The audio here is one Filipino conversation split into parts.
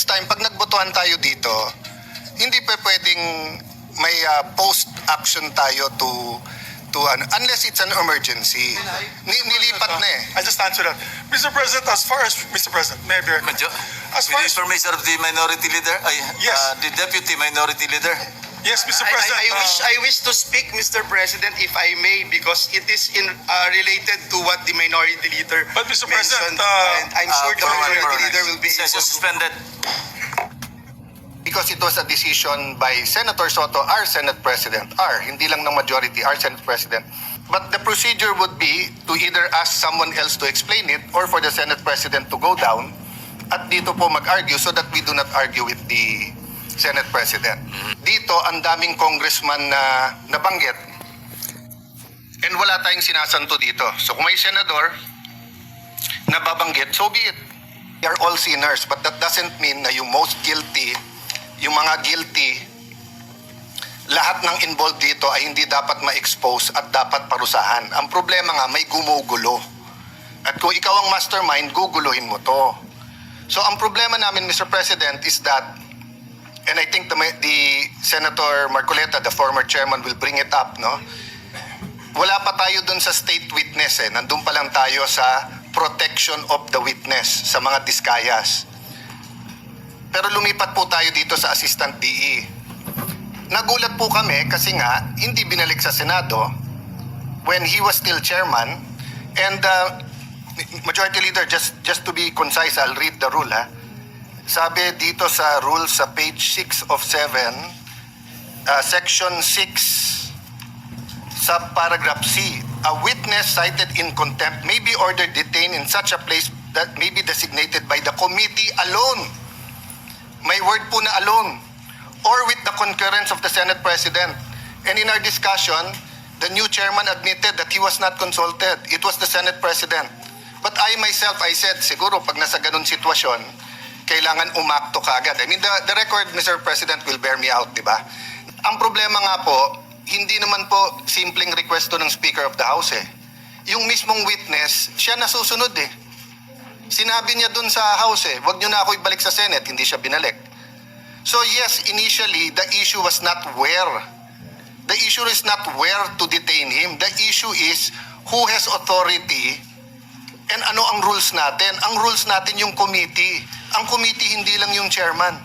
next time, pag nagbotohan tayo dito, hindi pa pwedeng may post-action tayo unless it's an emergency. Nilipat na eh. I just answered that. Mr. President, as far as Mr. President, may I be recommended? As With far the as permission of the minority leader, Yes. the deputy minority leader. yes, Mr. President. I wish to speak, Mr. President, if I may, because it is related to what the minority leader But, Mr. President, mentioned, and I'm sure the former minority leader will be able Session to. suspended. Because it was a decision by Senator Soto, our Senate President, hindi lang ng majority, our Senate President. But the procedure would be to either ask someone else to explain it or for the Senate President to go down at dito po mag-argue so that we do not argue with the Senate President. Dito, ang daming congressman na nabanggit and wala tayong sinasanto dito. So kung may senador na babanggit, so be it. We are all sinners, but that doesn't mean na yung most guilty, yung mga guilty, lahat ng involved dito ay hindi dapat ma-expose at dapat parusahan. Ang problema nga, may gumugulo. At kung ikaw ang mastermind, guguluhin mo to. So ang problema namin, Mr. President, is that, and I think the Senator Marcoleta, the former chairman, will bring it up, no? Wala pa tayo dun sa state witness eh. Nandun pa lang tayo sa protection of the witness, sa mga diskayas. Pero lumipat po tayo dito sa Assistant DE. Nagulat po kami kasi nga hindi binalik sa Senado when he was still chairman. And Majority Leader, just to be concise, I'll read the rule. Sabi dito sa rule sa page 6 of 7, section 6, subparagraph C, a witness cited in contempt may be ordered detained in such a place that may be designated by the committee alone. May word po na alone. Or with the concurrence of the Senate President. And in our discussion, the new chairman admitted that he was not consulted. It was the Senate President. But I myself, I said, siguro pag nasa ganun sitwasyon, kailangan umakto kagad. I mean, the record, Mr. President, will bear me out, di ba? Ang problema nga po, hindi naman po simpleng request to ng Speaker of the House eh. Yung mismong witness, siya nasusunod eh. Sinabi niya dun sa House eh, wag niyo na ako ibalik sa Senate, hindi siya binalik. So yes, initially, the issue was not where. The issue is not where to detain him. The issue is who has authority and ano ang rules natin. Ang rules natin yung committee. Ang committee hindi lang yung chairman.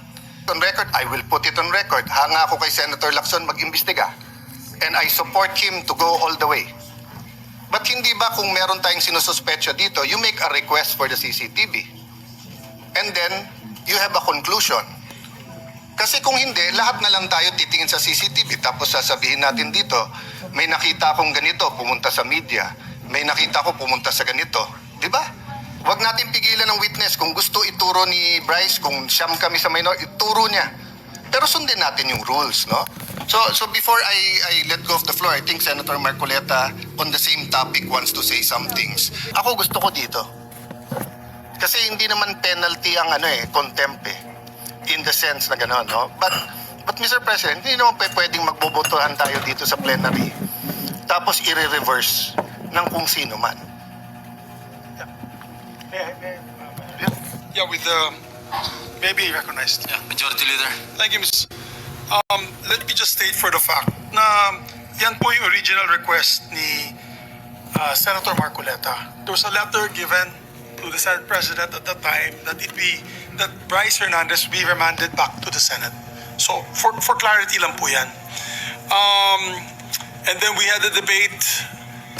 On record, I will put it on record. Hanga ako kay Senator Lacson mag-imbestiga. And I support him to go all the way. But hindi ba kung meron tayong sinususpetsya dito, you make a request for the CCTV. And then, you have a conclusion. Kasi kung hindi, lahat na lang tayo titingin sa CCTV tapos sasabihin natin dito, may nakita akong ganito, pumunta sa media. May nakita ko, pumunta sa ganito. Di ba? Huwag natin pigilan ng witness. Kung gusto ituro ni Bryce, kung siyam kami sa minor, ituro niya. Pero sundin natin yung rules, no? So before I let go of the floor, I think Senator Marcoleta on the same topic wants to say some things. Ako gusto ko dito. Kasi hindi naman penalty ang contempt eh. In the sense na gano'n, no? But Mr. President, hindi naman pwedeng magbobotohan tayo dito sa plenary tapos i-reverse ng kung sino man. Yeah, with maybe recognized. Yeah, majority leader. Thank you, Ms. Let me just state for the fact na yan po yung original request ni Senator Marcoleta. There was a letter given to the Senate President at that time that Bryce Hernandez be remanded back to the Senate. So for clarity lang po yan. And then we had a debate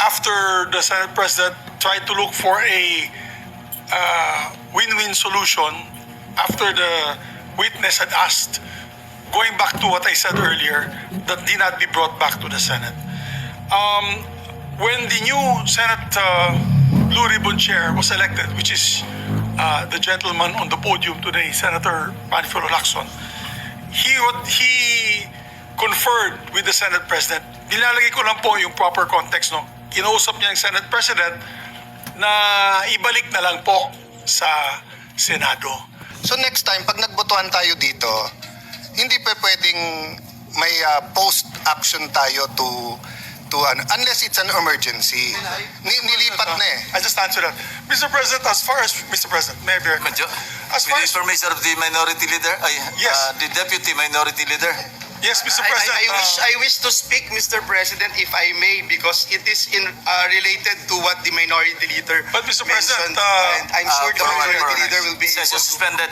after the Senate President tried to look for a win-win solution after the witness had asked, going back to what I said earlier, that did not be brought back to the Senate. When the new Senate Blue Ribbon Chair was elected, which is the gentleman on the podium today, Senator Panfilo Lacson, he conferred with the Senate President. Nilalagay ko lang po yung proper context, no? Kinausap niya yung Senate President na ibalik na lang po sa Senado. So next time, pag nagbotohan tayo dito, hindi pa pwedeng may post-action tayo unless it's an emergency. Nilipat na eh. I just answered that. Mr. President, as far as Mr. President, may I be recommended? As With far the as, information of the minority leader, Yes. the deputy minority leader. yes, Mr. President. I wish to speak, Mr. President, if I may, because it is related to what the minority leader But, Mr. President, mentioned, and I'm sure the For one, minority for one. leader will be able Session to. suspended.